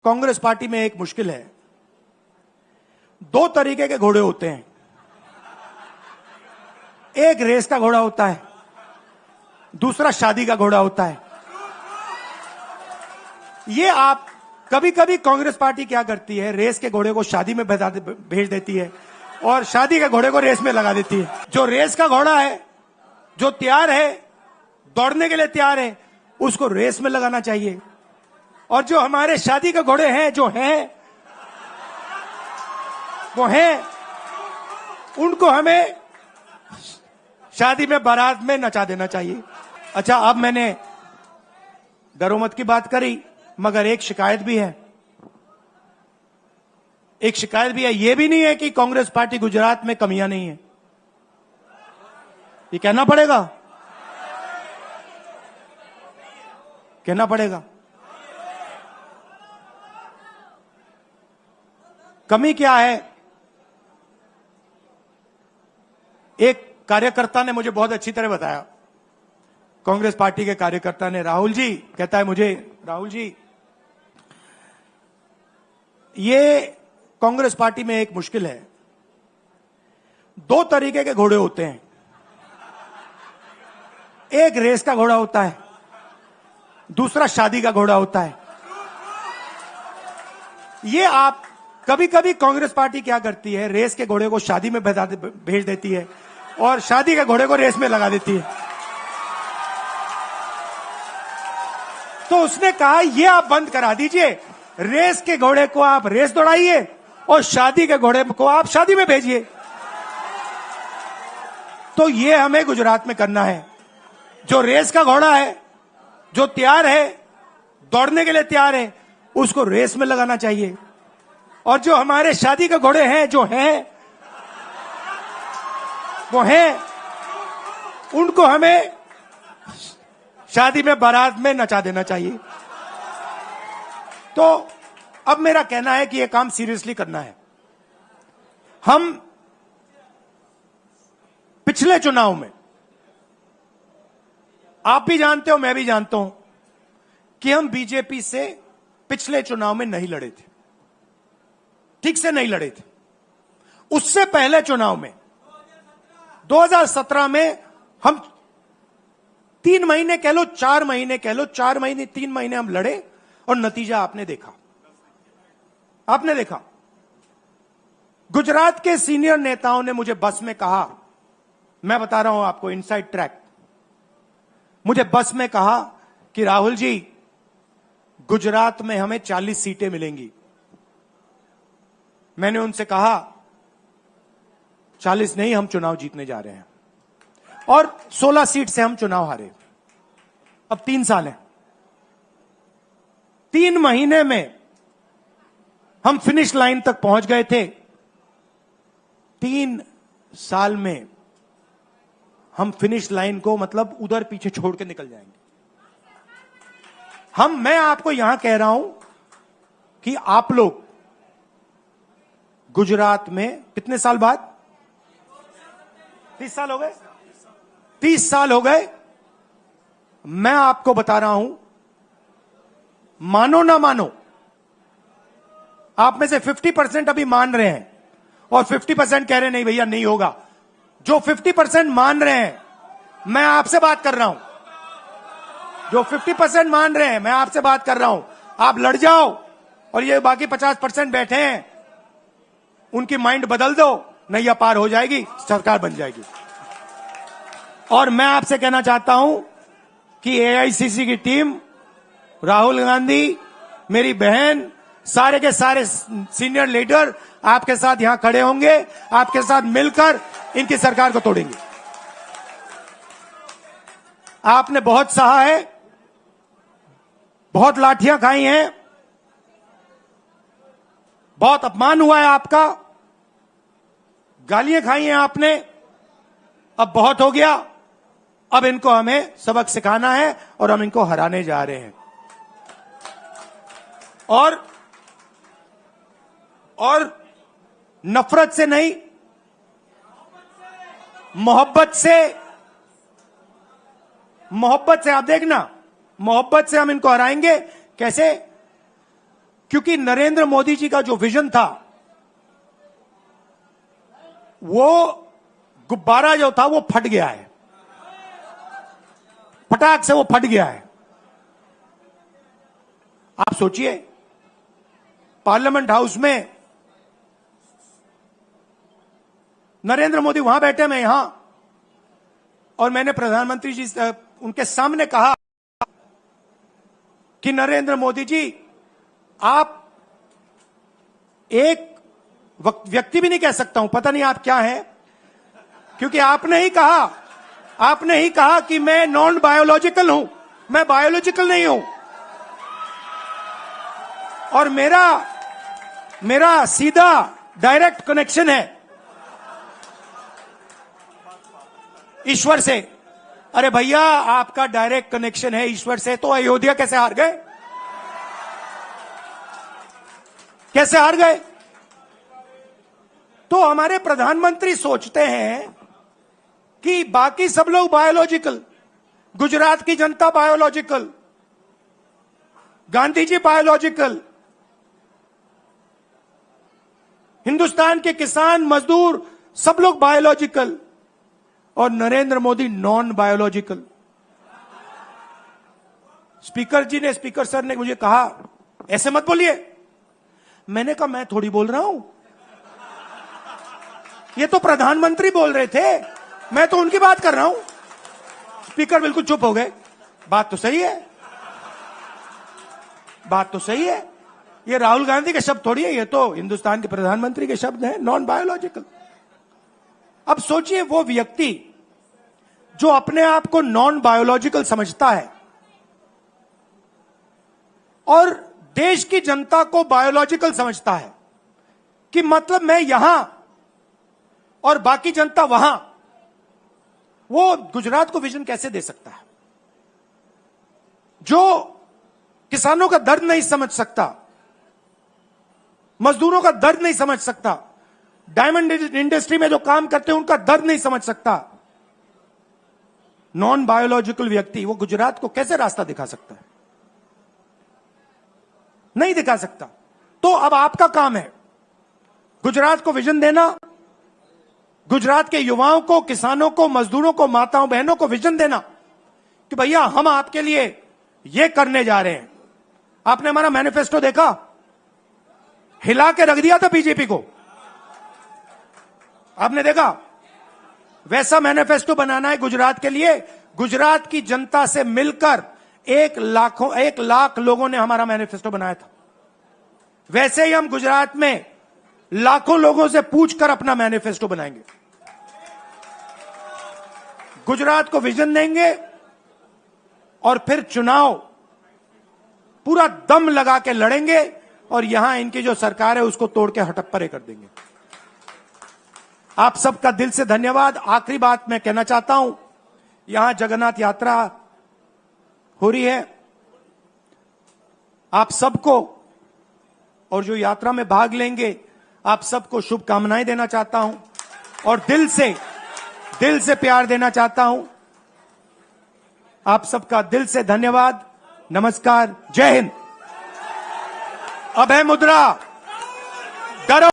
Congress party में एक मुश्किल है। दो तरीके के घोड़े होते हैं। एक रेस का घोड़ा होता है, दूसरा शादी का घोड़ा होता है। ये आप कभी कभी कांग्रेस पार्टी क्या करती है, रेस के घोड़े को शादी में भेज देती है और शादी के घोड़े को रेस में लगा देती है। जो रेस का घोड़ा है, जो तैयार है, दौड़ने के लिए तैयार है, उसको रेस में लगाना चाहिए। और जो हमारे शादी के घोड़े हैं, वो हैं, उनको हमें शादी में बारात में नचा देना चाहिए। अच्छा, अब मैंने दरोमत की बात करी, मगर एक शिकायत भी है। ये भी नहीं है कि कांग्रेस पार्टी गुजरात में कमियां नहीं है, ये कहना पड़ेगा। कमी क्या है? एक कार्यकर्ता ने मुझे बहुत अच्छी तरह बताया, कांग्रेस पार्टी के कार्यकर्ता ने, राहुल जी कहता है मुझे, राहुल जी ये कांग्रेस पार्टी में एक मुश्किल है। दो तरीके के घोड़े होते हैं। एक रेस का घोड़ा होता है, दूसरा शादी का घोड़ा होता है। ये आप कभी कभी कांग्रेस पार्टी क्या करती है, रेस के घोड़े को शादी में भेज देती है और शादी के घोड़े को रेस में लगा देती है। तो उसने कहा ये आप बंद करा दीजिए, रेस के घोड़े को आप रेस दौड़ाइए और शादी के घोड़े को आप शादी में भेजिए। तो ये हमें गुजरात में करना है। जो रेस का घोड़ा है, जो तैयार है, दौड़ने के लिए तैयार है, उसको रेस में लगाना चाहिए। और जो हमारे शादी के घोड़े हैं, वो हैं, उनको हमें शादी में बारात में नचा देना चाहिए। तो अब मेरा कहना है कि यह काम सीरियसली करना है। हम पिछले चुनाव में, आप भी जानते हो, मैं भी जानता हूं कि हम बीजेपी से पिछले चुनाव में नहीं लड़े थे, ठीक से नहीं लड़े थे। उससे पहले चुनाव में 2017 में हम 3 महीने कह लो, 4 महीने कह लो, 4 महीने 3 महीने हम लड़े और नतीजा आपने देखा। गुजरात के सीनियर नेताओं ने मुझे बस में कहा, मैं बता रहा हूं आपको इनसाइड ट्रैक, मुझे बस में कहा कि राहुल जी गुजरात में हमें 40 सीटें मिलेंगी। मैंने उनसे कहा 40 नहीं, हम चुनाव जीतने जा रहे हैं। और 16 सीट से हम चुनाव हारे। अब 3 साल है, 3 महीने में हम फिनिश लाइन तक पहुंच गए थे। 3 साल में हम फिनिश लाइन को मतलब उधर पीछे छोड़ के निकल जाएंगे। मैं आपको यहां कह रहा हूं कि आप लोग गुजरात में कितने साल बाद, 30 साल हो गए, 30 साल हो गए। मैं आपको बता रहा हूं, मानो ना मानो, आप में से 50% अभी मान रहे हैं और 50% कह रहे हैं नहीं भैया नहीं होगा। जो 50% मान रहे हैं, मैं आपसे बात कर रहा हूं। जो 50% मान रहे हैं, मैं आपसे बात कर रहा हूं। आप लड़ जाओ और ये बाकी 50% बैठे हैं, उनकी माइंड बदल दो, नैया पार हो जाएगी, सरकार बन जाएगी। और मैं आपसे कहना चाहता हूं कि एआईसीसी की टीम, राहुल गांधी, मेरी बहन, सारे के सारे सीनियर लीडर आपके साथ यहां खड़े होंगे, आपके साथ मिलकर इनकी सरकार को तोड़ेंगे। आपने बहुत सहा है, बहुत लाठियां खाई हैं, बहुत अपमान हुआ है आपका, गालियां खाई हैं आपने। अब बहुत हो गया, अब इनको हमें सबक सिखाना है और हम इनको हराने जा रहे हैं। और नफरत से नहीं, मोहब्बत से आप देखना, मोहब्बत से हम इनको हराएंगे। कैसे? क्योंकि नरेंद्र मोदी जी का जो विजन था, वो गुब्बारा जो था वो फट गया है, फटाक से वो फट गया है। आप सोचिए, पार्लियामेंट हाउस में नरेंद्र मोदी वहां बैठे, मैं यहां, और मैंने प्रधानमंत्री जी से उनके सामने कहा कि नरेंद्र मोदी जी, आप एक व्यक्ति भी नहीं कह सकता हूं, पता नहीं आप क्या हैं, क्योंकि आपने ही कहा कि मैं नॉन बायोलॉजिकल हूं, मैं बायोलॉजिकल नहीं हूं, और मेरा सीधा डायरेक्ट कनेक्शन है ईश्वर से। अरे भैया, आपका डायरेक्ट कनेक्शन है ईश्वर से, तो अयोध्या कैसे हार गए? कैसे हार गए? तो हमारे प्रधानमंत्री सोचते हैं कि बाकी सब लोग बायोलॉजिकल, गुजरात की जनता बायोलॉजिकल, गांधी जी बायोलॉजिकल, हिंदुस्तान के किसान मजदूर सब लोग बायोलॉजिकल, और Narendra Modi non biological. Speaker sir ने मुझे कहा, ऐसे मत बोलिए। मैंने कहा, मैं थोड़ी बोल रहा हूं, ये तो प्रधानमंत्री बोल रहे थे, मैं तो उनकी बात कर रहा हूं। स्पीकर बिल्कुल चुप हो गए। बात तो सही है, बात तो सही है, ये राहुल गांधी के शब्द थोड़ी है, ये तो हिंदुस्तान के प्रधानमंत्री के शब्द हैं, नॉन बायोलॉजिकल। अब सोचिए, वो व्यक्ति जो अपने आप को नॉन बायोलॉजिकल समझता है और देश की जनता को बायोलॉजिकल समझता है, कि मतलब मैं यहां और बाकी जनता वहां, वो गुजरात को विजन कैसे दे सकता है? जो किसानों का दर्द नहीं समझ सकता, मजदूरों का दर्द नहीं समझ सकता, डायमंड इंडस्ट्री में जो काम करते हैं उनका दर्द नहीं समझ सकता, नॉन बायोलॉजिकल व्यक्ति वो गुजरात को कैसे रास्ता दिखा सकता है? नहीं दिखा सकता। तो अब आपका काम है गुजरात को विजन देना, गुजरात के युवाओं को, किसानों को, मजदूरों को, माताओं बहनों को विजन देना कि भैया हम आपके लिए ये करने जा रहे हैं। आपने हमारा मैनिफेस्टो देखा? हिला के रख दिया था बीजेपी को, आपने देखा? वैसा मैनिफेस्टो बनाना है गुजरात के लिए। गुजरात की जनता से मिलकर 1 लाख लोगों ने हमारा मैनिफेस्टो बनाया था। वैसे ही हम गुजरात में लाखों लोगों से पूछकर अपना मैनिफेस्टो बनाएंगे, गुजरात को विजन देंगे, और फिर चुनाव पूरा दम लगा के लड़ेंगे, और यहां इनकी जो सरकार है उसको तोड़ के हटप्परे कर देंगे। आप सबका दिल से धन्यवाद। आखिरी बात मैं कहना चाहता हूं, यहां जगन्नाथ यात्रा हो रही है, आप सबको, और जो यात्रा में भाग लेंगे, आप सबको शुभकामनाएं देना चाहता हूं, और दिल से प्यार देना चाहता हूं। आप सबका दिल से धन्यवाद। नमस्कार, जय हिंद। अभय मुद्रा, डरो